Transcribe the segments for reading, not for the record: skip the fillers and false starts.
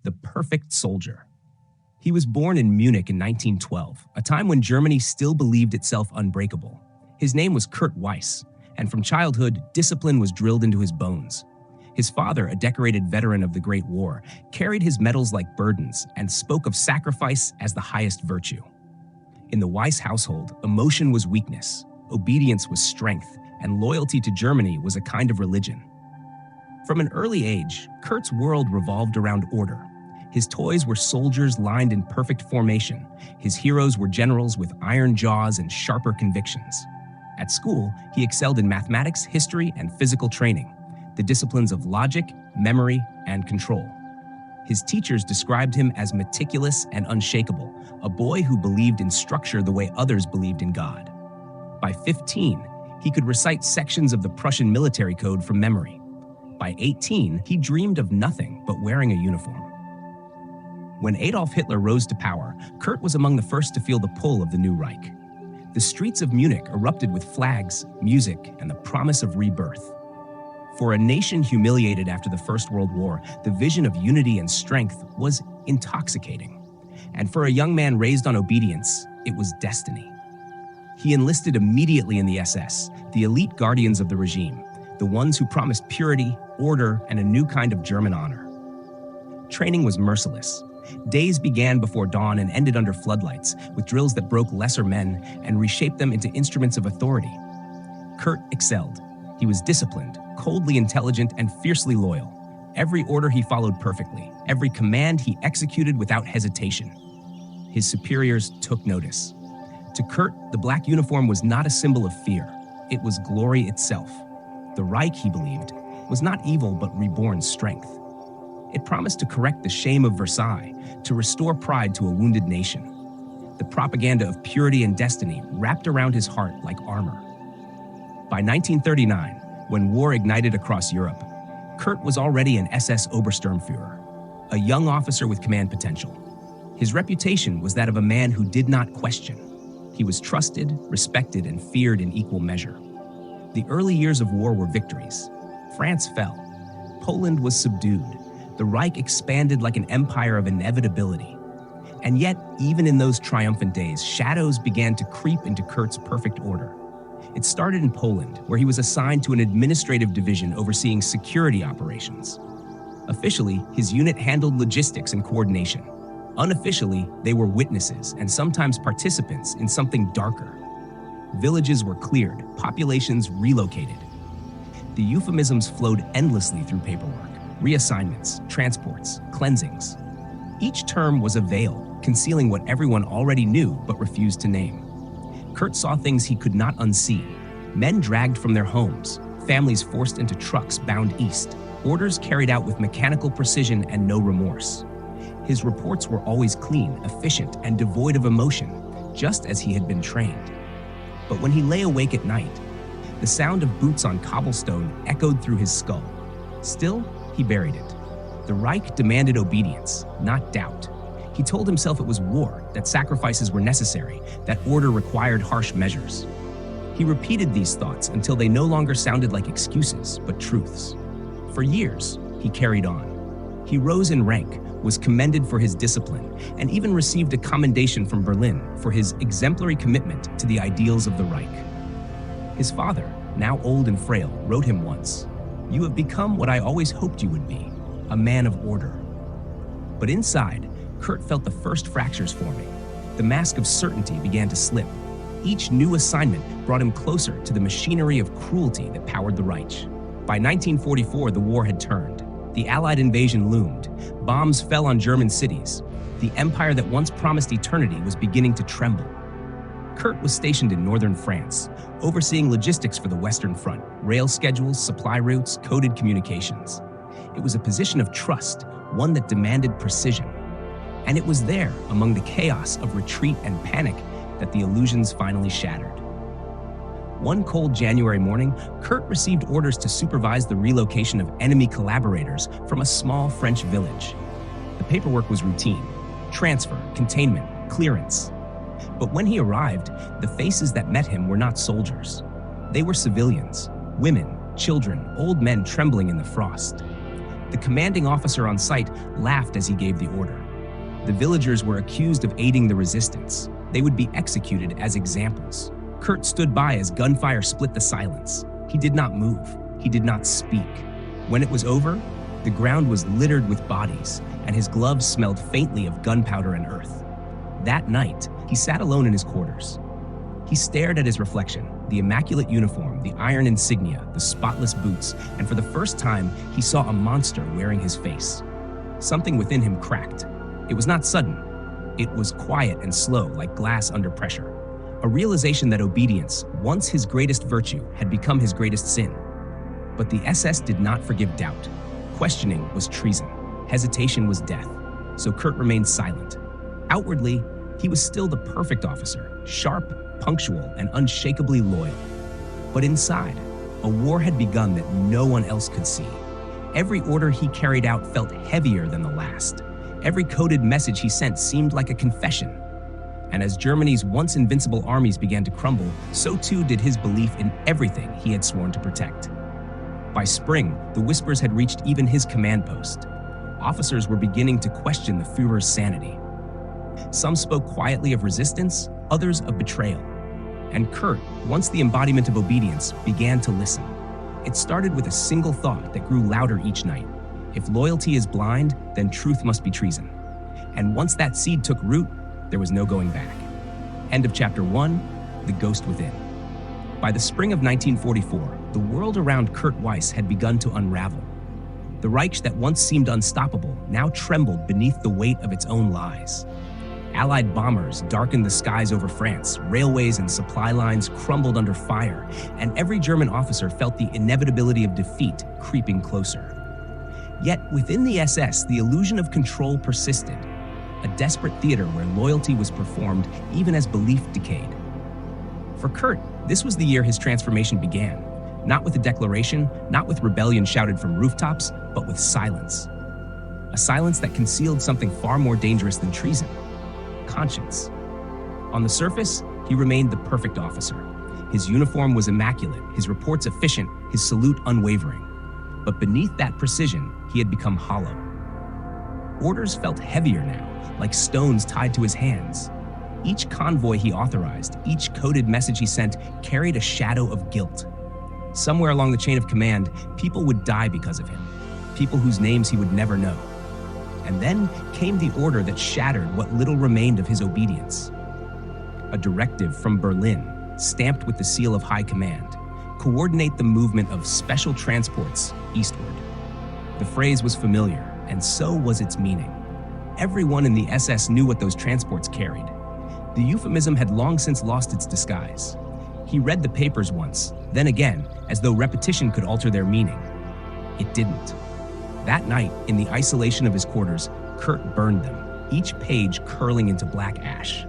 the perfect soldier. He was born in Munich in 1912, a time when Germany still believed itself unbreakable. His name was Kurt Weiss, and from childhood, discipline was drilled into his bones. His father, a decorated veteran of the Great War, carried his medals like burdens and spoke of sacrifice as the highest virtue. In the Weiss household, emotion was weakness, obedience was strength, and loyalty to Germany was a kind of religion. From an early age, Kurt's world revolved around order. His toys were soldiers lined in perfect formation. His heroes were generals with iron jaws and sharper convictions. At school, he excelled in mathematics, history, and physical training, the disciplines of logic, memory, and control. His teachers described him as meticulous and unshakable, a boy who believed in structure the way others believed in God. By 15, he could recite sections of the Prussian military code from memory. By 18, he dreamed of nothing but wearing a uniform. When Adolf Hitler rose to power, Kurt was among the first to feel the pull of the new Reich. The streets of Munich erupted with flags, music, and the promise of rebirth. For a nation humiliated after the First World War, the vision of unity and strength was intoxicating. And for a young man raised on obedience, it was destiny. He enlisted immediately in the SS, the elite guardians of the regime, the ones who promised purity, order, and a new kind of German honor. Training was merciless. Days began before dawn and ended under floodlights, with drills that broke lesser men and reshaped them into instruments of authority. Kurt excelled. He was disciplined, coldly intelligent, and fiercely loyal. Every order he followed perfectly. Every command he executed without hesitation. His superiors took notice. To Kurt, the black uniform was not a symbol of fear. It was glory itself. The Reich, he believed, was not evil but reborn strength. It promised to correct the shame of Versailles, to restore pride to a wounded nation. The propaganda of purity and destiny wrapped around his heart like armor. By 1939, when war ignited across Europe, Kurt was already an SS Obersturmführer, a young officer with command potential. His reputation was that of a man who did not question. He was trusted, respected, and feared in equal measure. The early years of war were victories. France fell. Poland was subdued. The Reich expanded like an empire of inevitability. And yet, even in those triumphant days, shadows began to creep into Kurt's perfect order. It started in Poland, where he was assigned to an administrative division overseeing security operations. Officially, his unit handled logistics and coordination. Unofficially, they were witnesses and sometimes participants in something darker. Villages were cleared, populations relocated. The euphemisms flowed endlessly through paperwork. Reassignments, transports, cleansings. Each term was a veil, concealing what everyone already knew but refused to name. Kurt saw things he could not unsee. Men dragged from their homes, families forced into trucks bound east, orders carried out with mechanical precision and no remorse. His reports were always clean, efficient, and devoid of emotion, just as he had been trained. But when he lay awake at night, the sound of boots on cobblestone echoed through his skull. Still, he buried it. The Reich demanded obedience, not doubt. He told himself it was war, that sacrifices were necessary, that order required harsh measures. He repeated these thoughts until they no longer sounded like excuses, but truths. For years, he carried on. He rose in rank, was commended for his discipline, and even received a commendation from Berlin for his exemplary commitment to the ideals of the Reich. His father, now old and frail, wrote him once, "You have become what I always hoped you would be, a man of order." But inside, Kurt felt the first fractures forming. The mask of certainty began to slip. Each new assignment brought him closer to the machinery of cruelty that powered the Reich. By 1944, the war had turned. The Allied invasion loomed. Bombs fell on German cities. The empire that once promised eternity was beginning to tremble. Kurt was stationed in northern France, overseeing logistics for the Western Front, rail schedules, supply routes, coded communications. It was a position of trust, one that demanded precision. And it was there, among the chaos of retreat and panic, that the illusions finally shattered. One cold January morning, Kurt received orders to supervise the relocation of enemy collaborators from a small French village. The paperwork was routine: transfer, containment, clearance. But when he arrived, the faces that met him were not soldiers. They were civilians, women, children, old men trembling in the frost. The commanding officer on site laughed as he gave the order. The villagers were accused of aiding the resistance. They would be executed as examples. Kurt stood by as gunfire split the silence. He did not move. He did not speak. When it was over, the ground was littered with bodies, and his gloves smelled faintly of gunpowder and earth. That night, he sat alone in his quarters. He stared at his reflection, the immaculate uniform, the iron insignia, the spotless boots, and for the first time, he saw a monster wearing his face. Something within him cracked. It was not sudden. It was quiet and slow, like glass under pressure. A realization that obedience, once his greatest virtue, had become his greatest sin. But the SS did not forgive doubt. Questioning was treason. Hesitation was death. So Kurt remained silent. Outwardly, he was still the perfect officer, sharp, punctual, and unshakably loyal. But inside, a war had begun that no one else could see. Every order he carried out felt heavier than the last. Every coded message he sent seemed like a confession. And as Germany's once invincible armies began to crumble, so too did his belief in everything he had sworn to protect. By spring, the whispers had reached even his command post. Officers were beginning to question the Führer's sanity. Some spoke quietly of resistance, others of betrayal. And Kurt, once the embodiment of obedience, began to listen. It started with a single thought that grew louder each night. If loyalty is blind, then truth must be treason. And once that seed took root, there was no going back. End of chapter 1, The Ghost Within. By the spring of 1944, the world around Kurt Weiss had begun to unravel. The Reich that once seemed unstoppable now trembled beneath the weight of its own lies. Allied bombers darkened the skies over France, railways and supply lines crumbled under fire, and every German officer felt the inevitability of defeat creeping closer. Yet within the SS, the illusion of control persisted, a desperate theater where loyalty was performed even as belief decayed. For Kurt, this was the year his transformation began, not with a declaration, not with rebellion shouted from rooftops, but with silence. A silence that concealed something far more dangerous than treason: conscience. On the surface, he remained the perfect officer. His uniform was immaculate, his reports efficient, his salute unwavering. But beneath that precision, he had become hollow. Orders felt heavier now, like stones tied to his hands. Each convoy he authorized, each coded message he sent, carried a shadow of guilt. Somewhere along the chain of command, people would die because of him, people whose names he would never know. And then came the order that shattered what little remained of his obedience. A directive from Berlin, stamped with the seal of high command: coordinate the movement of special transports eastward. The phrase was familiar, and so was its meaning. Everyone in the SS knew what those transports carried. The euphemism had long since lost its disguise. He read the papers once, then again, as though repetition could alter their meaning. It didn't. That night, in the isolation of his quarters, Kurt burned them, each page curling into black ash.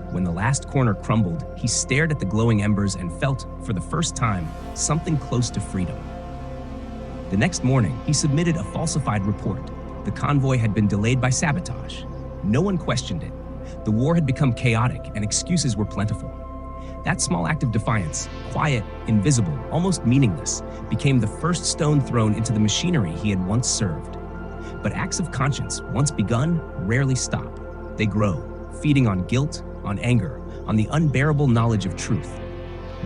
When the last corner crumbled, he stared at the glowing embers and felt, for the first time, something close to freedom. The next morning, he submitted a falsified report. The convoy had been delayed by sabotage. No one questioned it. The war had become chaotic, and excuses were plentiful. That small act of defiance, quiet, invisible, almost meaningless, became the first stone thrown into the machinery he had once served. But acts of conscience, once begun, rarely stop. They grow, feeding on guilt, on anger, on the unbearable knowledge of truth.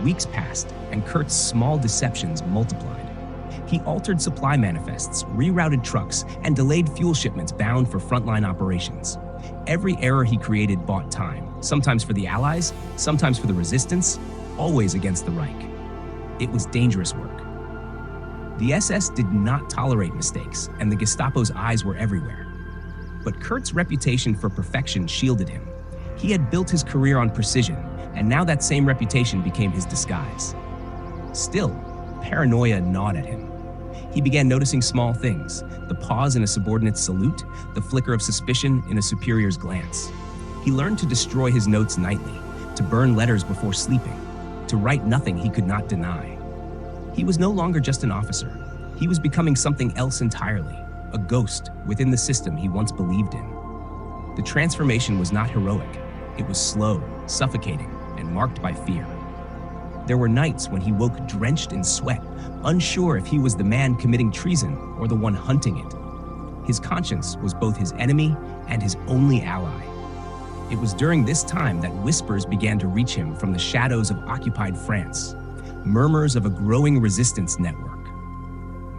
Weeks passed, and Kurt's small deceptions multiplied. He altered supply manifests, rerouted trucks, and delayed fuel shipments bound for frontline operations. Every error he created bought time, sometimes for the Allies, sometimes for the resistance, always against the Reich. It was dangerous work. The SS did not tolerate mistakes, and the Gestapo's eyes were everywhere. But Kurt's reputation for perfection shielded him. He had built his career on precision, and now that same reputation became his disguise. Still, paranoia gnawed at him. He began noticing small things: the pause in a subordinate's salute, the flicker of suspicion in a superior's glance. He learned to destroy his notes nightly, to burn letters before sleeping, to write nothing he could not deny. He was no longer just an officer. He was becoming something else entirely, a ghost within the system he once believed in. The transformation was not heroic. It was slow, suffocating, and marked by fear. There were nights when he woke drenched in sweat, unsure if he was the man committing treason or the one hunting it. His conscience was both his enemy and his only ally. It was during this time that whispers began to reach him from the shadows of occupied France, murmurs of a growing resistance network.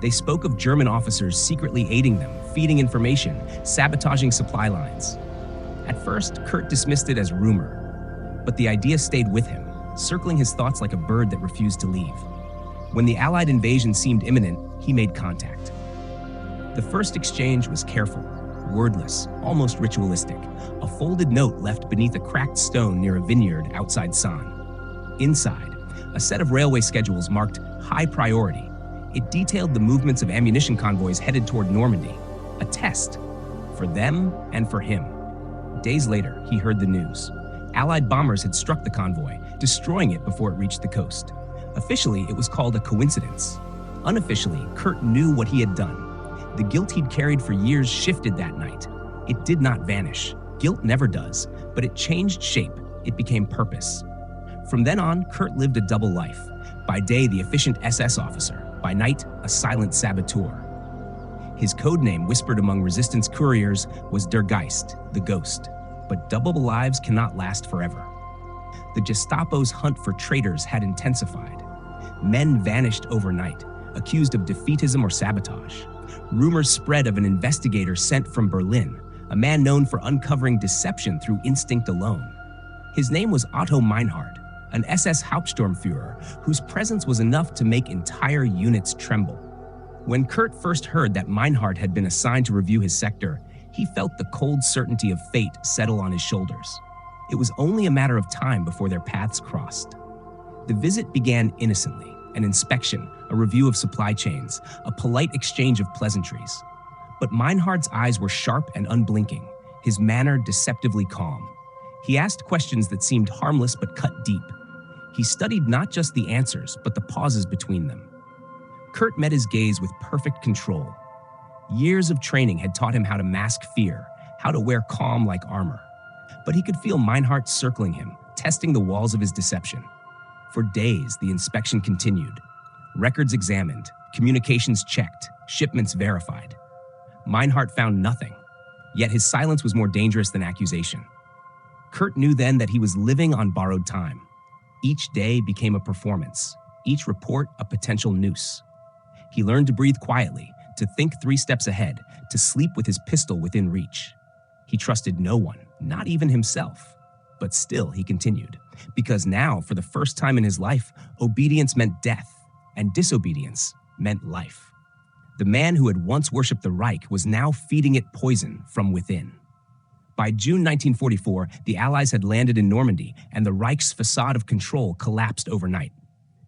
They spoke of German officers secretly aiding them, feeding information, sabotaging supply lines. At first, Kurt dismissed it as rumor, but the idea stayed with him, circling his thoughts like a bird that refused to leave. When the Allied invasion seemed imminent, he made contact. The first exchange was careful, wordless, almost ritualistic, a folded note left beneath a cracked stone near a vineyard outside Caen. Inside, a set of railway schedules marked high priority. It detailed the movements of ammunition convoys headed toward Normandy, a test for them and for him. Days later, he heard the news. Allied bombers had struck the convoy, destroying it before it reached the coast. Officially, it was called a coincidence. Unofficially, Kurt knew what he had done. The guilt he'd carried for years shifted that night. It did not vanish. Guilt never does, but it changed shape. It became purpose. From then on, Kurt lived a double life. By day, the efficient SS officer. By night, a silent saboteur. His code name, whispered among resistance couriers, was Der Geist, the ghost. But double lives cannot last forever. The Gestapo's hunt for traitors had intensified. Men vanished overnight, accused of defeatism or sabotage. Rumors spread of an investigator sent from Berlin, a man known for uncovering deception through instinct alone. His name was Otto Meinhard, an SS Hauptsturmführer whose presence was enough to make entire units tremble. When Kurt first heard that Meinhard had been assigned to review his sector, he felt the cold certainty of fate settle on his shoulders. It was only a matter of time before their paths crossed. The visit began innocently, an inspection, a review of supply chains, a polite exchange of pleasantries. But Meinhard's eyes were sharp and unblinking, his manner deceptively calm. He asked questions that seemed harmless but cut deep. He studied not just the answers, but the pauses between them. Kurt met his gaze with perfect control. Years of training had taught him how to mask fear, how to wear calm like armor. But he could feel Meinhard circling him, testing the walls of his deception. For days, the inspection continued. Records examined, communications checked, shipments verified. Meinhard found nothing, yet his silence was more dangerous than accusation. Kurt knew then that he was living on borrowed time. Each day became a performance, each report a potential noose. He learned to breathe quietly, to think 3 steps ahead, to sleep with his pistol within reach. He trusted no one, not even himself. But still, he continued, because now, for the first time in his life, obedience meant death, and disobedience meant life. The man who had once worshipped the Reich was now feeding it poison from within. By June 1944, the Allies had landed in Normandy, and the Reich's facade of control collapsed overnight.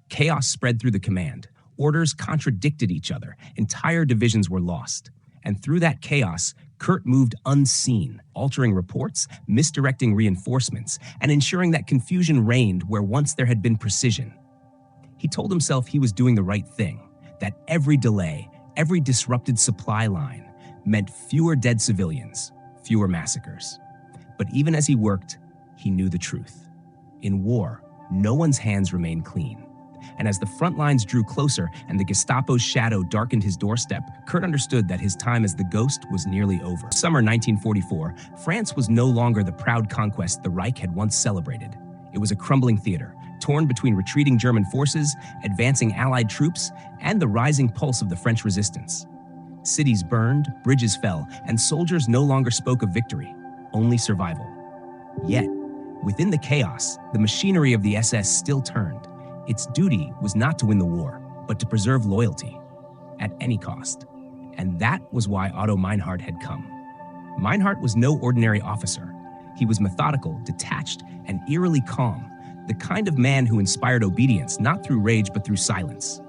Chaos spread through the command. Orders contradicted each other. Entire divisions were lost. And through that chaos, Kurt moved unseen, altering reports, misdirecting reinforcements, and ensuring that confusion reigned where once there had been precision. He told himself he was doing the right thing, that every delay, every disrupted supply line meant fewer dead civilians, fewer massacres. But even as he worked, he knew the truth. In war, no one's hands remain clean. And as the front lines drew closer and the Gestapo's shadow darkened his doorstep, Kurt understood that his time as the ghost was nearly over. Summer 1944, France was no longer the proud conquest the Reich had once celebrated. It was a crumbling theater, torn between retreating German forces, advancing Allied troops, and the rising pulse of the French resistance. Cities burned, bridges fell, and soldiers no longer spoke of victory, only survival. Yet, within the chaos, the machinery of the SS still turned. Its duty was not to win the war, but to preserve loyalty, at any cost. And that was why Otto Meinhard had come. Meinhard was no ordinary officer. He was methodical, detached, and eerily calm, the kind of man who inspired obedience not through rage but through silence.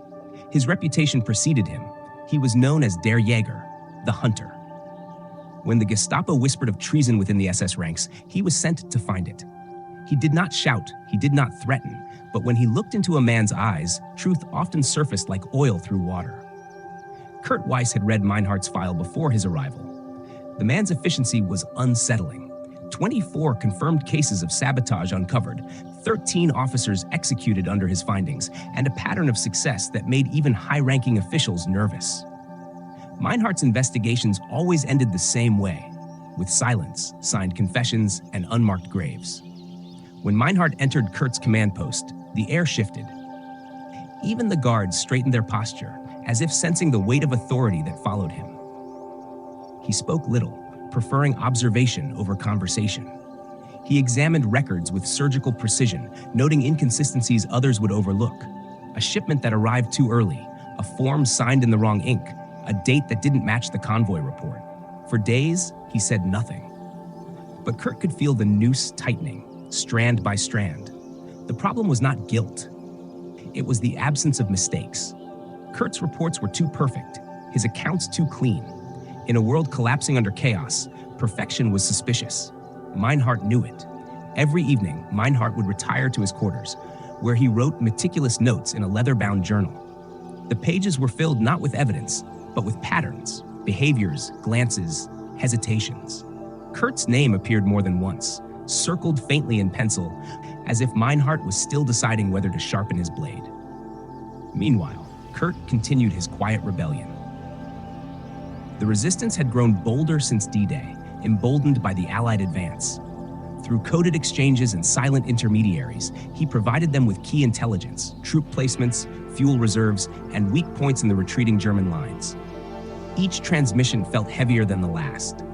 His reputation preceded him. He was known as Der Jäger, the hunter. When the Gestapo whispered of treason within the SS ranks, he was sent to find it. He did not shout, he did not threaten, but when he looked into a man's eyes, truth often surfaced like oil through water. Kurt Weiss had read Meinhard's file before his arrival. The man's efficiency was unsettling. 24 confirmed cases of sabotage uncovered, 13 officers executed under his findings, and a pattern of success that made even high-ranking officials nervous. Meinhardt's investigations always ended the same way, with silence, signed confessions, and unmarked graves. When Meinhardt entered Kurt's command post, the air shifted. Even the guards straightened their posture, as if sensing the weight of authority that followed him. He spoke little, preferring observation over conversation. He examined records with surgical precision, noting inconsistencies others would overlook. A shipment that arrived too early, a form signed in the wrong ink, a date that didn't match the convoy report. For days, he said nothing. But Kurt could feel the noose tightening, strand by strand. The problem was not guilt. It was the absence of mistakes. Kurt's reports were too perfect, his accounts too clean. In a world collapsing under chaos, perfection was suspicious. Meinhardt knew it. Every evening, Meinhardt would retire to his quarters, where he wrote meticulous notes in a leather-bound journal. The pages were filled not with evidence, but with patterns, behaviors, glances, hesitations. Kurt's name appeared more than once, circled faintly in pencil, as if Meinhardt was still deciding whether to sharpen his blade. Meanwhile, Kurt continued his quiet rebellion. The resistance had grown bolder since D-Day, emboldened by the Allied advance. Through coded exchanges and silent intermediaries, he provided them with key intelligence, troop placements, fuel reserves, and weak points in the retreating German lines. Each transmission felt heavier than the last.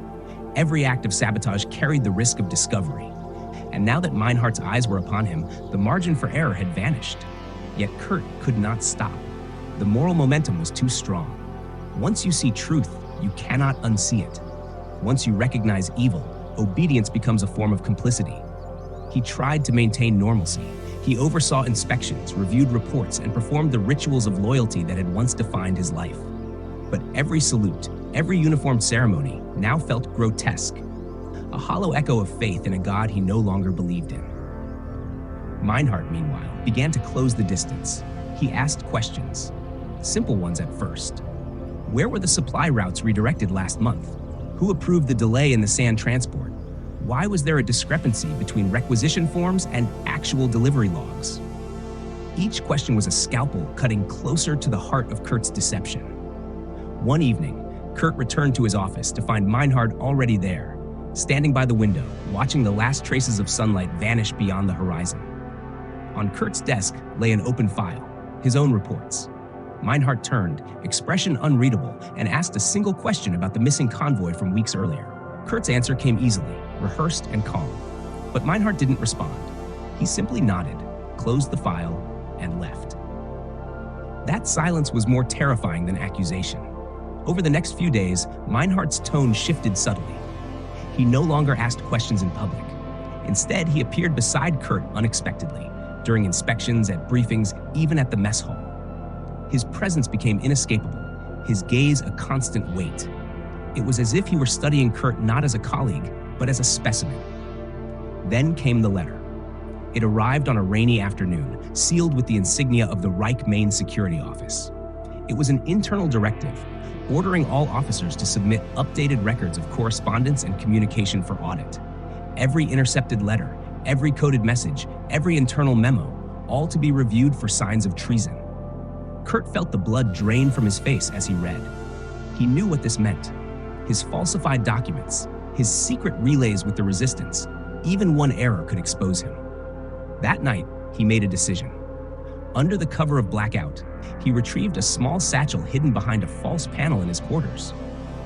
Every act of sabotage carried the risk of discovery. And now that Meinhardt's eyes were upon him, the margin for error had vanished. Yet Kurt could not stop. The moral momentum was too strong. Once you see truth, you cannot unsee it. Once you recognize evil, obedience becomes a form of complicity. He tried to maintain normalcy. He oversaw inspections, reviewed reports, and performed the rituals of loyalty that had once defined his life. But every salute, every uniformed ceremony now felt grotesque, a hollow echo of faith in a God he no longer believed in. Meinhardt, meanwhile, began to close the distance. He asked questions, simple ones at first. Where were the supply routes redirected last month? Who approved the delay in the sand transport? Why was there a discrepancy between requisition forms and actual delivery logs? Each question was a scalpel cutting closer to the heart of Kurt's deception. One evening, Kurt returned to his office to find Meinhardt already there, standing by the window, watching the last traces of sunlight vanish beyond the horizon. On Kurt's desk lay an open file, his own reports. Meinhardt turned, expression unreadable, and asked a single question about the missing convoy from weeks earlier. Kurt's answer came easily, rehearsed and calm. But Meinhardt didn't respond. He simply nodded, closed the file, and left. That silence was more terrifying than accusation. Over the next few days, Meinhardt's tone shifted subtly. He no longer asked questions in public. Instead, he appeared beside Kurt unexpectedly, during inspections, at briefings, even at the mess hall. His presence became inescapable, his gaze a constant weight. It was as if he were studying Kurt not as a colleague, but as a specimen. Then came the letter. It arrived on a rainy afternoon, sealed with the insignia of the Reich Main Security Office. It was an internal directive, ordering all officers to submit updated records of correspondence and communication for audit. Every intercepted letter, every coded message, every internal memo, all to be reviewed for signs of treason. Kurt felt the blood drain from his face as he read. He knew what this meant. His falsified documents, his secret relays with the resistance, even one error could expose him. That night, he made a decision. Under the cover of blackout, he retrieved a small satchel hidden behind a false panel in his quarters.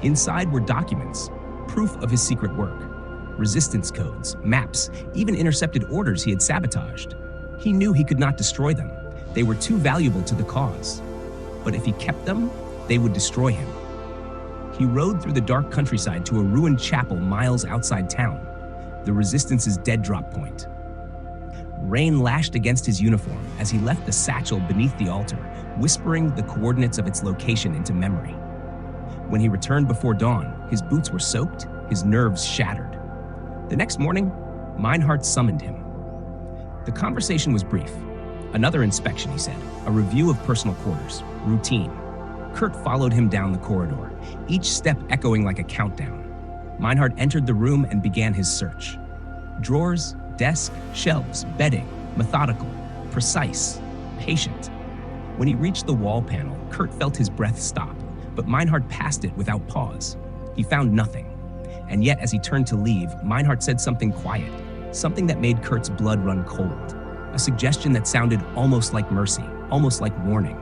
Inside were documents, proof of his secret work, resistance codes, maps, even intercepted orders he had sabotaged. He knew he could not destroy them. They were too valuable to the cause. But if he kept them, they would destroy him. He rode through the dark countryside to a ruined chapel miles outside town, the Resistance's dead drop point. Rain lashed against his uniform as he left the satchel beneath the altar, whispering the coordinates of its location into memory. When he returned before dawn, his boots were soaked, his nerves shattered. The next morning, Meinhardt summoned him. The conversation was brief. Another inspection, he said, a review of personal quarters, routine. Kurt followed him down the corridor, each step echoing like a countdown. Meinhardt entered the room and began his search. Drawers, desk, shelves, bedding, methodical, precise, patient. When he reached the wall panel, Kurt felt his breath stop, But Meinhard passed it without pause. He found nothing. And yet, as he turned to leave, Meinhard said something quiet, something that made Kurt's blood run cold, a suggestion that sounded almost like mercy, almost like warning.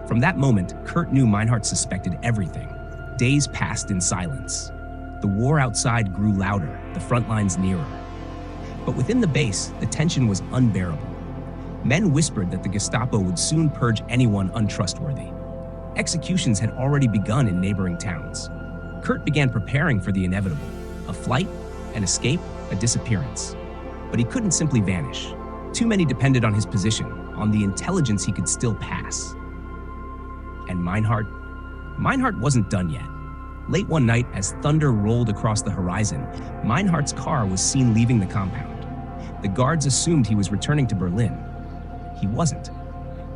From that moment, Kurt knew Meinhard suspected everything. Days passed in silence. The war outside grew louder, the front lines nearer. But within the base, the tension was unbearable. Men whispered that the Gestapo would soon purge anyone untrustworthy. Executions had already begun in neighboring towns. Kurt began preparing for the inevitable: a flight, an escape, a disappearance. But he couldn't simply vanish. Too many depended on his position, on the intelligence he could still pass. And Meinhard? Meinhard wasn't done yet. Late one night, as thunder rolled across the horizon, Meinhard's car was seen leaving the compound. The guards assumed he was returning to Berlin. He wasn't.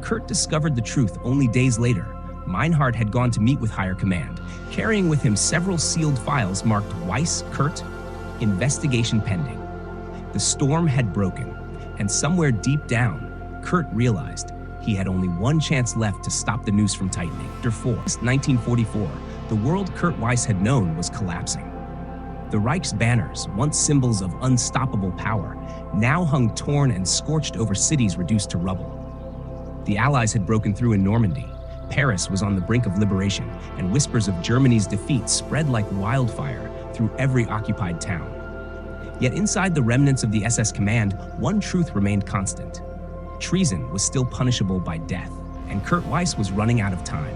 Kurt discovered the truth only days later. Meinhard had gone to meet with higher command, carrying with him several sealed files marked Weiss, Kurt, investigation pending. The storm had broken, and somewhere deep down, Kurt realized he had only one chance left to stop the noose from tightening. After 1944, the world Kurt Weiss had known was collapsing. The Reich's banners, once symbols of unstoppable power, now hung torn and scorched over cities reduced to rubble. The Allies had broken through in Normandy. Paris was on the brink of liberation, and whispers of Germany's defeat spread like wildfire through every occupied town. Yet inside the remnants of the SS command, one truth remained constant. Treason was still punishable by death, and Kurt Weiss was running out of time.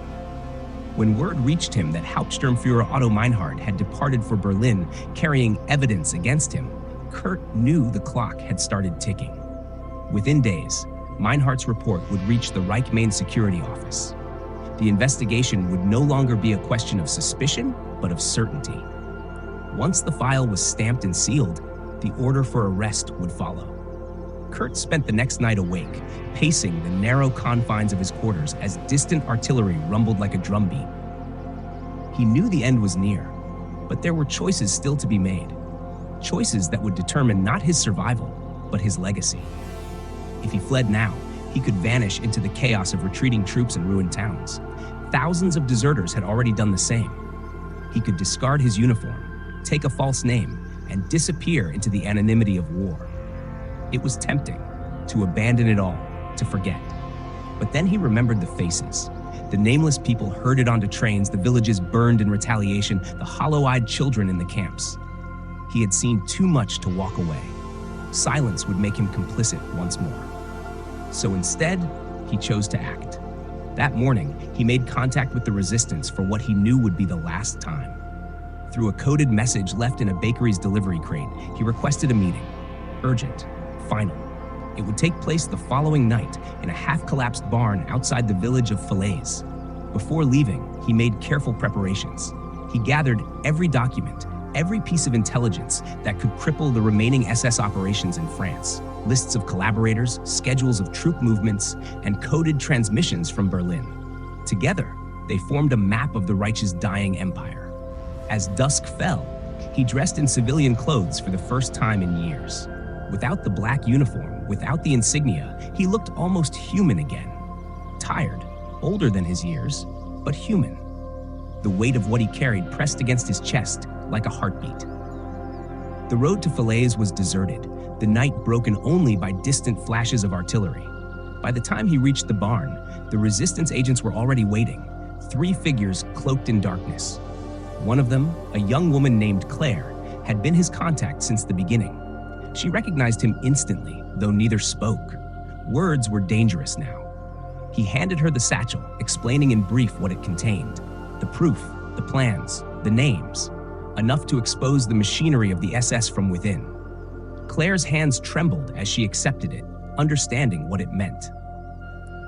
When word reached him that Hauptsturmführer Otto Meinhard had departed for Berlin carrying evidence against him, Kurt knew the clock had started ticking. Within days, Meinhard's report would reach the Reich Main Security Office. The investigation would no longer be a question of suspicion, but of certainty. Once the file was stamped and sealed, the order for arrest would follow. Kurt spent the next night awake, pacing the narrow confines of his quarters as distant artillery rumbled like a drumbeat. He knew the end was near, but there were choices still to be made. Choices that would determine not his survival, but his legacy. If he fled now, he could vanish into the chaos of retreating troops and ruined towns. Thousands of deserters had already done the same. He could discard his uniform, take a false name, and disappear into the anonymity of war. It was tempting to abandon it all, to forget. But then he remembered the faces. The nameless people herded onto trains, the villages burned in retaliation, the hollow-eyed children in the camps. He had seen too much to walk away. Silence would make him complicit once more. So instead, he chose to act. That morning, he made contact with the resistance for what he knew would be the last time. Through a coded message left in a bakery's delivery crate, he requested a meeting. Urgent, final. It would take place the following night in a half-collapsed barn outside the village of Falaise. Before leaving, he made careful preparations. He gathered every document, every piece of intelligence that could cripple the remaining SS operations in France. Lists of collaborators, schedules of troop movements, and coded transmissions from Berlin. Together, they formed a map of the Reich's dying empire. As dusk fell, he dressed in civilian clothes for the first time in years. Without the black uniform, without the insignia, he looked almost human again. Tired, older than his years, but human. The weight of what he carried pressed against his chest like a heartbeat. The road to Falaise was deserted, the night broken only by distant flashes of artillery. By the time he reached the barn, the resistance agents were already waiting, 3 figures cloaked in darkness. One of them, a young woman named Claire, had been his contact since the beginning. She recognized him instantly, though neither spoke. Words were dangerous now. He handed her the satchel, explaining in brief what it contained. The proof, the plans, the names. Enough to expose the machinery of the SS from within. Claire's hands trembled as she accepted it, understanding what it meant.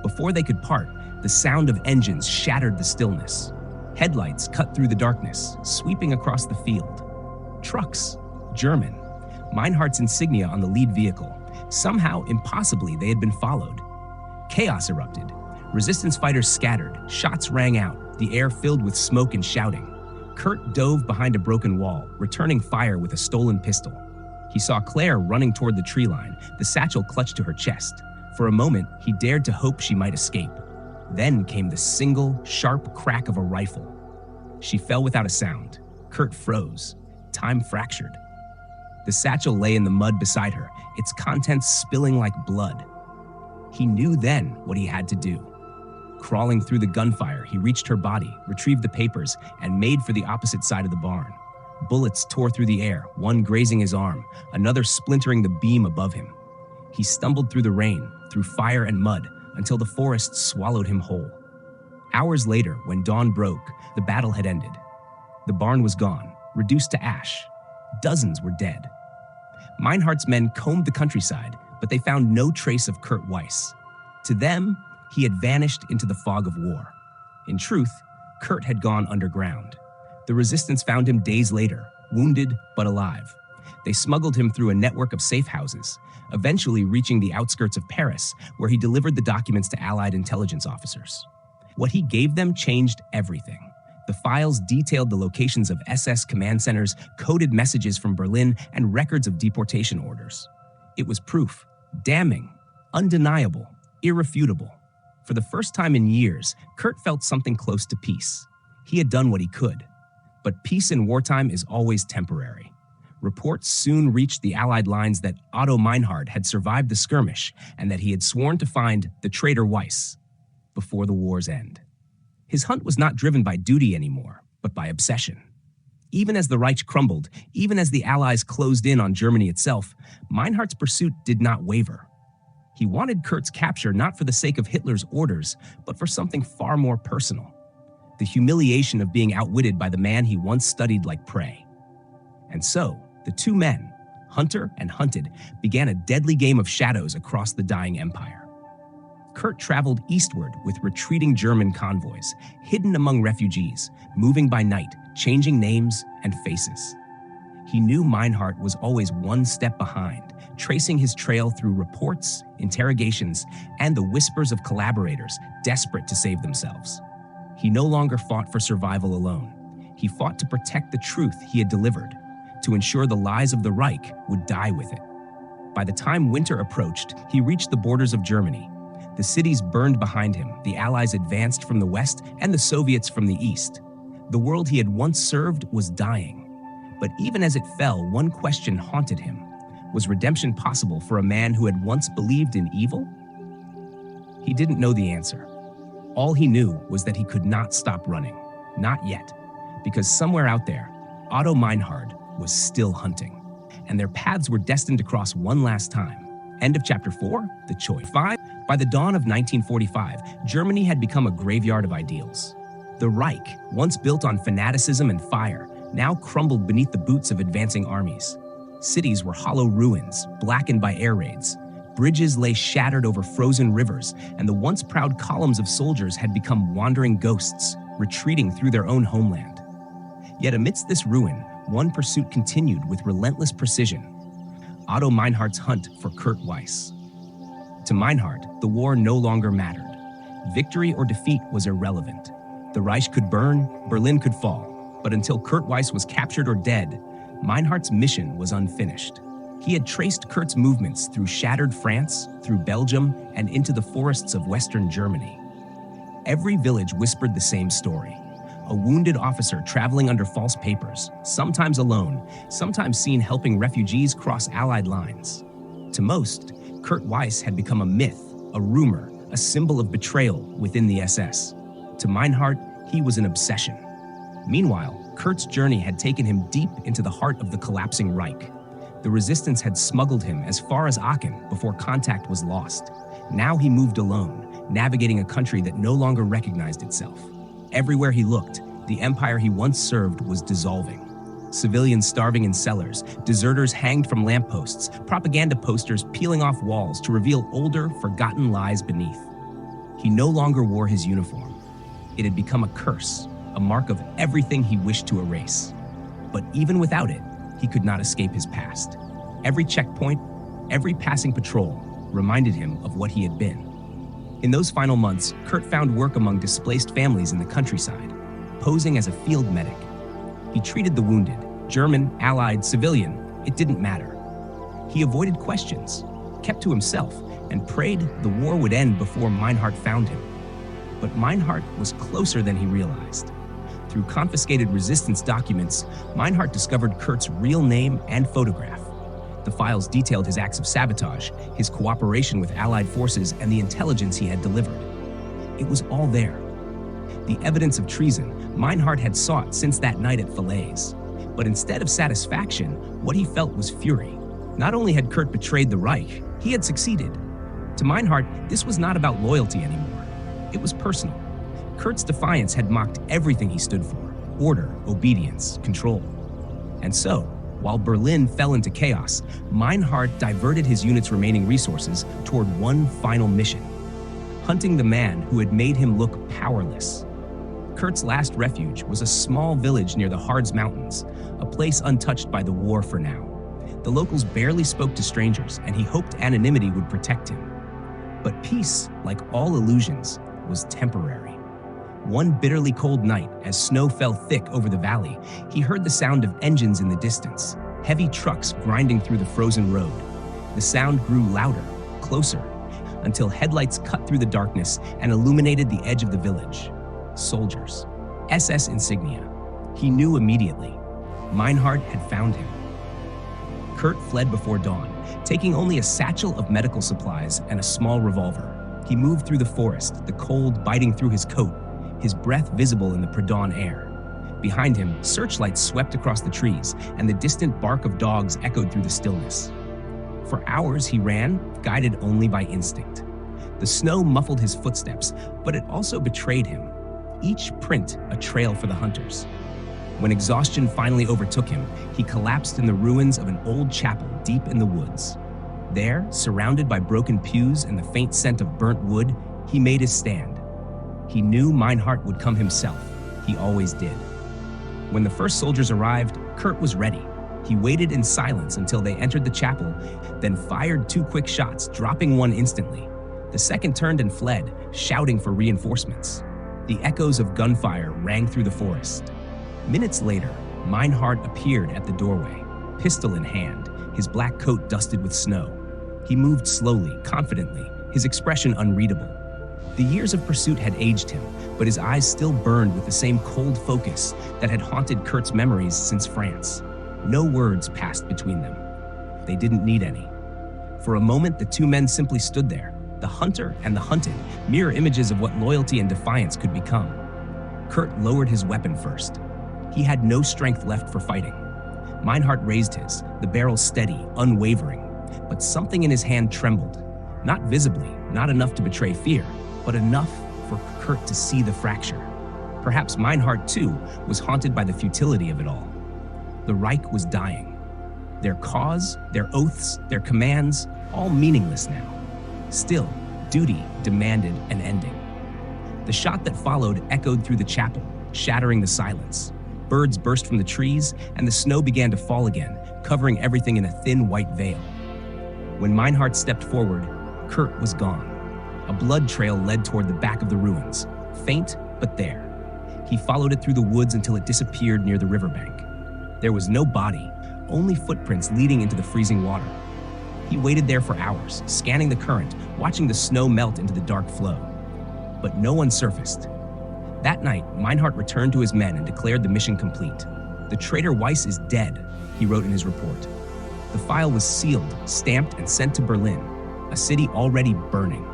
Before they could part, the sound of engines shattered the stillness. Headlights cut through the darkness, sweeping across the field. Trucks, German. Meinhard's insignia on the lead vehicle. Somehow, impossibly, they had been followed. Chaos erupted. Resistance fighters scattered, shots rang out, the air filled with smoke and shouting. Kurt dove behind a broken wall, returning fire with a stolen pistol. He saw Claire running toward the tree line, the satchel clutched to her chest. For a moment, he dared to hope she might escape. Then came the single, sharp crack of a rifle. She fell without a sound. Kurt froze. Time fractured. The satchel lay in the mud beside her, its contents spilling like blood. He knew then what he had to do. Crawling through the gunfire, he reached her body, retrieved the papers, and made for the opposite side of the barn. Bullets tore through the air, one grazing his arm, another splintering the beam above him. He stumbled through the rain, through fire and mud, until the forest swallowed him whole. Hours later, when dawn broke, the battle had ended. The barn was gone, reduced to ash. Dozens were dead. Meinhardt's men combed the countryside, but they found no trace of Kurt Weiss. To them, he had vanished into the fog of war. In truth, Kurt had gone underground. The resistance found him days later, wounded but alive. They smuggled him through a network of safe houses, eventually reaching the outskirts of Paris, where he delivered the documents to Allied intelligence officers. What he gave them changed everything. The files detailed the locations of SS command centers, coded messages from Berlin, and records of deportation orders. It was proof, damning, undeniable, irrefutable. For the first time in years, Kurt felt something close to peace. He had done what he could. But peace in wartime is always temporary. Reports soon reached the Allied lines that Otto Meinhardt had survived the skirmish and that he had sworn to find the traitor Weiss before the war's end. His hunt was not driven by duty anymore, but by obsession. Even as the Reich crumbled, even as the Allies closed in on Germany itself, Meinhardt's pursuit did not waver. He wanted Kurt's capture not for the sake of Hitler's orders, but for something far more personal: the humiliation of being outwitted by the man he once studied like prey. And so, the two men, hunter and hunted, began a deadly game of shadows across the dying empire. Kurt traveled eastward with retreating German convoys, hidden among refugees, moving by night, changing names and faces. He knew Meinhardt was always one step behind, tracing his trail through reports, interrogations, and the whispers of collaborators desperate to save themselves. He no longer fought for survival alone. He fought to protect the truth he had delivered, to ensure the lies of the Reich would die with it. By the time winter approached, he reached the borders of Germany. The cities burned behind him, the Allies advanced from the west, and the Soviets from the east. The world he had once served was dying. But even as it fell, one question haunted him. Was redemption possible for a man who had once believed in evil? He didn't know the answer. All he knew was that he could not stop running. Not yet. Because somewhere out there, Otto Meinhardt was still hunting. And their paths were destined to cross one last time. End of chapter 4, The Choice. 5. By the dawn of 1945, Germany had become a graveyard of ideals. The Reich, once built on fanaticism and fire, now crumbled beneath the boots of advancing armies. Cities were hollow ruins, blackened by air raids. Bridges lay shattered over frozen rivers, and the once proud columns of soldiers had become wandering ghosts, retreating through their own homeland. Yet amidst this ruin, one pursuit continued with relentless precision: Otto Meinhardt's hunt for Kurt Weiss. To Meinhardt, the war no longer mattered. Victory or defeat was irrelevant. The Reich could burn, Berlin could fall, but until Kurt Weiss was captured or dead, Meinhardt's mission was unfinished. He had traced Kurt's movements through shattered France, through Belgium, and into the forests of Western Germany. Every village whispered the same story: a wounded officer traveling under false papers, sometimes alone, sometimes seen helping refugees cross Allied lines. To most, Kurt Weiss had become a myth, a rumor, a symbol of betrayal within the SS. To Meinhardt, he was an obsession. Meanwhile, Kurt's journey had taken him deep into the heart of the collapsing Reich. The resistance had smuggled him as far as Aachen before contact was lost. Now he moved alone, navigating a country that no longer recognized itself. Everywhere he looked, the empire he once served was dissolving. Civilians starving in cellars, deserters hanged from lampposts, propaganda posters peeling off walls to reveal older, forgotten lies beneath. He no longer wore his uniform. It had become a curse, a mark of everything he wished to erase. But even without it, he could not escape his past. Every checkpoint, every passing patrol reminded him of what he had been. In those final months, Kurt found work among displaced families in the countryside, posing as a field medic. He treated the wounded, German, Allied, civilian, it didn't matter. He avoided questions, kept to himself, and prayed the war would end before Meinhardt found him. But Meinhardt was closer than he realized. Through confiscated resistance documents, Meinhardt discovered Kurt's real name and photograph. The files detailed his acts of sabotage, his cooperation with Allied forces, and the intelligence he had delivered. It was all there. The evidence of treason Meinhardt had sought since that night at Falaise. But instead of satisfaction, what he felt was fury. Not only had Kurt betrayed the Reich, he had succeeded. To Meinhardt, this was not about loyalty anymore. It was personal. Kurt's defiance had mocked everything he stood for: order, obedience, control. And so, while Berlin fell into chaos, Meinhardt diverted his unit's remaining resources toward one final mission: hunting the man who had made him look powerless. Kurt's last refuge was a small village near the Harz Mountains, a place untouched by the war for now. The locals barely spoke to strangers, and he hoped anonymity would protect him. But peace, like all illusions, was temporary. One bitterly cold night, as snow fell thick over the valley, he heard the sound of engines in the distance, heavy trucks grinding through the frozen road. The sound grew louder, closer, until headlights cut through the darkness and illuminated the edge of the village. Soldiers. SS insignia. He knew immediately. Meinhardt had found him. Kurt fled before dawn, taking only a satchel of medical supplies and a small revolver. He moved through the forest, the cold biting through his coat, his breath visible in the pre-dawn air. Behind him, searchlights swept across the trees, and the distant bark of dogs echoed through the stillness. For hours he ran, guided only by instinct. The snow muffled his footsteps, but it also betrayed him. Each print a trail for the hunters. When exhaustion finally overtook him, he collapsed in the ruins of an old chapel deep in the woods. There, surrounded by broken pews and the faint scent of burnt wood, he made his stand. He knew Meinhardt would come himself. He always did. When the first soldiers arrived, Kurt was ready. He waited in silence until they entered the chapel, then fired 2 quick shots, dropping one instantly. The second turned and fled, shouting for reinforcements. The echoes of gunfire rang through the forest. Minutes later, Meinhardt appeared at the doorway, pistol in hand, his black coat dusted with snow. He moved slowly, confidently, his expression unreadable. The years of pursuit had aged him, but his eyes still burned with the same cold focus that had haunted Kurt's memories since France. No words passed between them. They didn't need any. For a moment, the 2 men simply stood there, the hunter and the hunted, mirror images of what loyalty and defiance could become. Kurt lowered his weapon first. He had no strength left for fighting. Meinhardt raised his, the barrel steady, unwavering, but something in his hand trembled. Not visibly, not enough to betray fear, but enough for Kurt to see the fracture. Perhaps Meinhardt, too, was haunted by the futility of it all. The Reich was dying. Their cause, their oaths, their commands, all meaningless now. Still, duty demanded an ending. The shot that followed echoed through the chapel, shattering the silence. Birds burst from the trees, and the snow began to fall again, covering everything in a thin white veil. When Meinhardt stepped forward, Kurt was gone. A blood trail led toward the back of the ruins, faint but there. He followed it through the woods until it disappeared near the riverbank. There was no body, only footprints leading into the freezing water. He waited there for hours, scanning the current, watching the snow melt into the dark flow. But no one surfaced. That night, Meinhardt returned to his men and declared the mission complete. "The traitor Weiss is dead," he wrote in his report. The file was sealed, stamped, and sent to Berlin, a city already burning.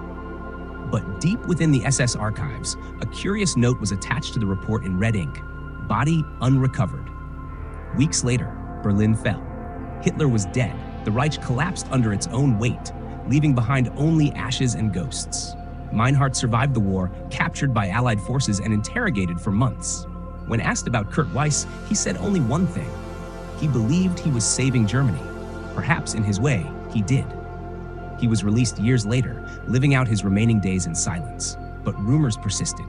But deep within the SS archives, a curious note was attached to the report in red ink: body unrecovered. Weeks later, Berlin fell. Hitler was dead. The Reich collapsed under its own weight, leaving behind only ashes and ghosts. Meinhardt survived the war, captured by Allied forces and interrogated for months. When asked about Kurt Weiss, he said only one thing: he believed he was saving Germany. Perhaps in his way, he did. He was released years later, living out his remaining days in silence. But rumors persisted.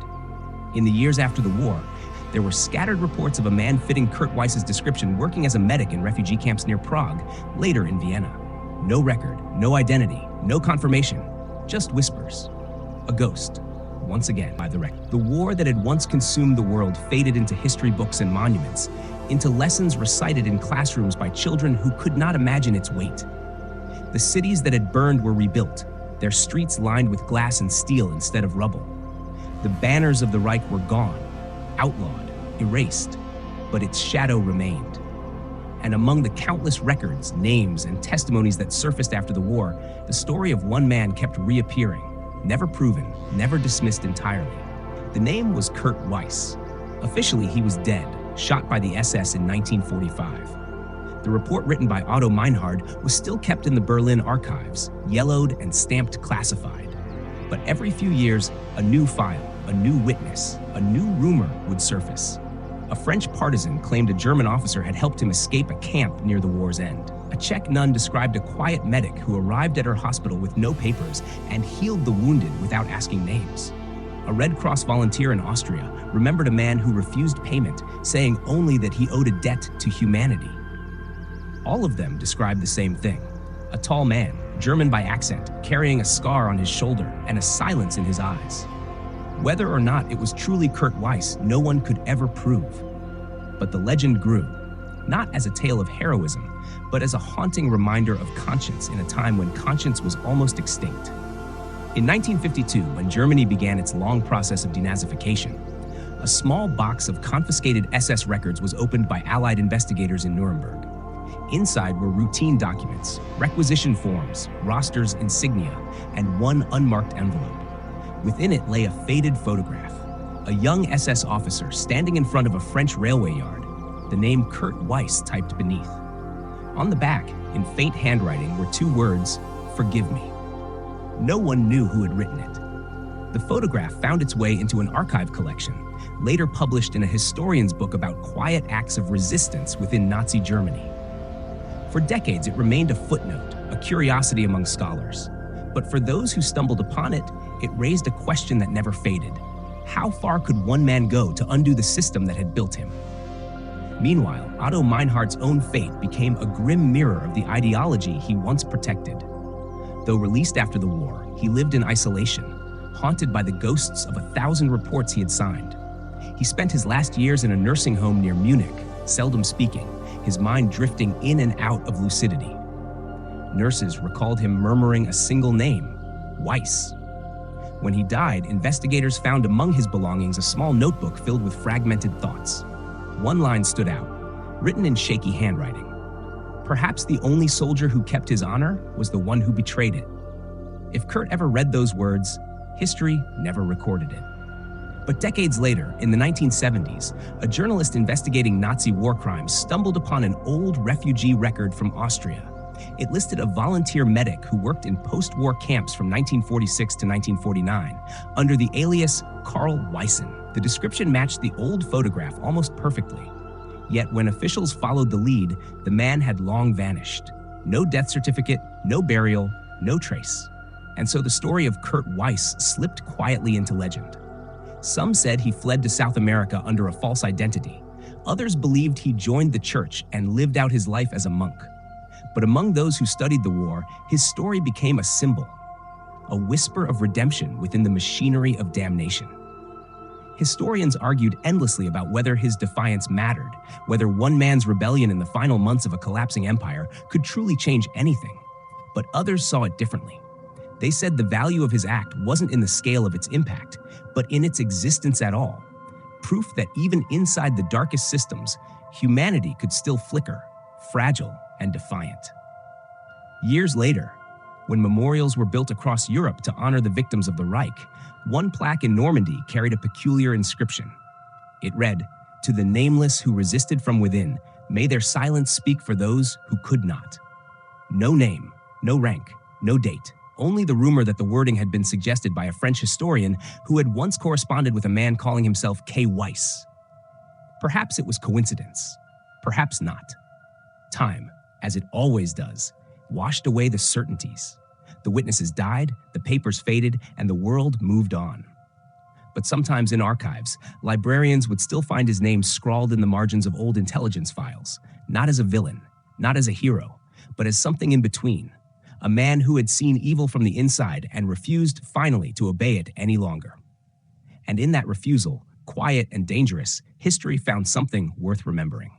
In the years after the war, there were scattered reports of a man fitting Kurt Weiss's description working as a medic in refugee camps near Prague, later in Vienna. No record, no identity, no confirmation, just whispers. A ghost, once again by the wreck. The war that had once consumed the world faded into history books and monuments, into lessons recited in classrooms by children who could not imagine its weight. The cities that had burned were rebuilt, their streets lined with glass and steel instead of rubble. The banners of the Reich were gone, outlawed, erased, but its shadow remained. And among the countless records, names, and testimonies that surfaced after the war, the story of one man kept reappearing, never proven, never dismissed entirely. The name was Kurt Weiss. Officially, he was dead, shot by the SS in 1945. The report written by Otto Meinhard was still kept in the Berlin archives, yellowed and stamped classified. But every few years, a new file, a new witness, a new rumor would surface. A French partisan claimed a German officer had helped him escape a camp near the war's end. A Czech nun described a quiet medic who arrived at her hospital with no papers and healed the wounded without asking names. A Red Cross volunteer in Austria remembered a man who refused payment, saying only that he owed a debt to humanity. All of them described the same thing: a tall man, German by accent, carrying a scar on his shoulder and a silence in his eyes. Whether or not it was truly Kurt Weiss, no one could ever prove. But the legend grew, not as a tale of heroism, but as a haunting reminder of conscience in a time when conscience was almost extinct. In 1952, when Germany began its long process of denazification, a small box of confiscated SS records was opened by Allied investigators in Nuremberg. Inside were routine documents, requisition forms, rosters, insignia, and one unmarked envelope. Within it lay a faded photograph, a young SS officer standing in front of a French railway yard, the name Kurt Weiss typed beneath. On the back, in faint handwriting, were two words, "Forgive me." No one knew who had written it. The photograph found its way into an archive collection, later published in a historian's book about quiet acts of resistance within Nazi Germany. For decades, it remained a footnote, a curiosity among scholars. But for those who stumbled upon it, it raised a question that never faded. How far could one man go to undo the system that had built him? Meanwhile, Otto Meinhardt's own fate became a grim mirror of the ideology he once protected. Though released after the war, he lived in isolation, haunted by the ghosts of 1,000 reports he had signed. He spent his last years in a nursing home near Munich, seldom speaking, his mind drifting in and out of lucidity. Nurses recalled him murmuring a single name, Weiss. When he died, investigators found among his belongings a small notebook filled with fragmented thoughts. One line stood out, written in shaky handwriting. Perhaps the only soldier who kept his honor was the one who betrayed it. If Kurt ever read those words, history never recorded it. But decades later, in the 1970s, a journalist investigating Nazi war crimes stumbled upon an old refugee record from Austria. It listed a volunteer medic who worked in post-war camps from 1946 to 1949 under the alias Karl Weissen. The description matched the old photograph almost perfectly. Yet when officials followed the lead, the man had long vanished. No death certificate, no burial, no trace. And so the story of Kurt Weiss slipped quietly into legend. Some said he fled to South America under a false identity. Others believed he joined the church and lived out his life as a monk. But among those who studied the war, his story became a symbol, a whisper of redemption within the machinery of damnation. Historians argued endlessly about whether his defiance mattered, whether one man's rebellion in the final months of a collapsing empire could truly change anything. But others saw it differently. They said the value of his act wasn't in the scale of its impact, but in its existence at all. Proof that even inside the darkest systems, humanity could still flicker, fragile and defiant. Years later, when memorials were built across Europe to honor the victims of the Reich, one plaque in Normandy carried a peculiar inscription. It read, "To the nameless who resisted from within, may their silence speak for those who could not." No name, no rank, no date, only the rumor that the wording had been suggested by a French historian who had once corresponded with a man calling himself K. Weiss. Perhaps it was coincidence, perhaps not. Time, as it always does, washed away the certainties. The witnesses died, the papers faded, and the world moved on. But sometimes in archives, librarians would still find his name scrawled in the margins of old intelligence files, not as a villain, not as a hero, but as something in between, a man who had seen evil from the inside and refused finally to obey it any longer. And in that refusal, quiet and dangerous, history found something worth remembering.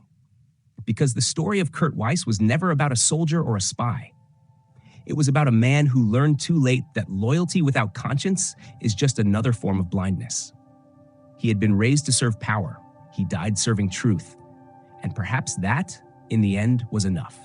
Because the story of Kurt Weiss was never about a soldier or a spy. It was about a man who learned too late that loyalty without conscience is just another form of blindness. He had been raised to serve power. he died serving truth. And perhaps that, in the end, was enough.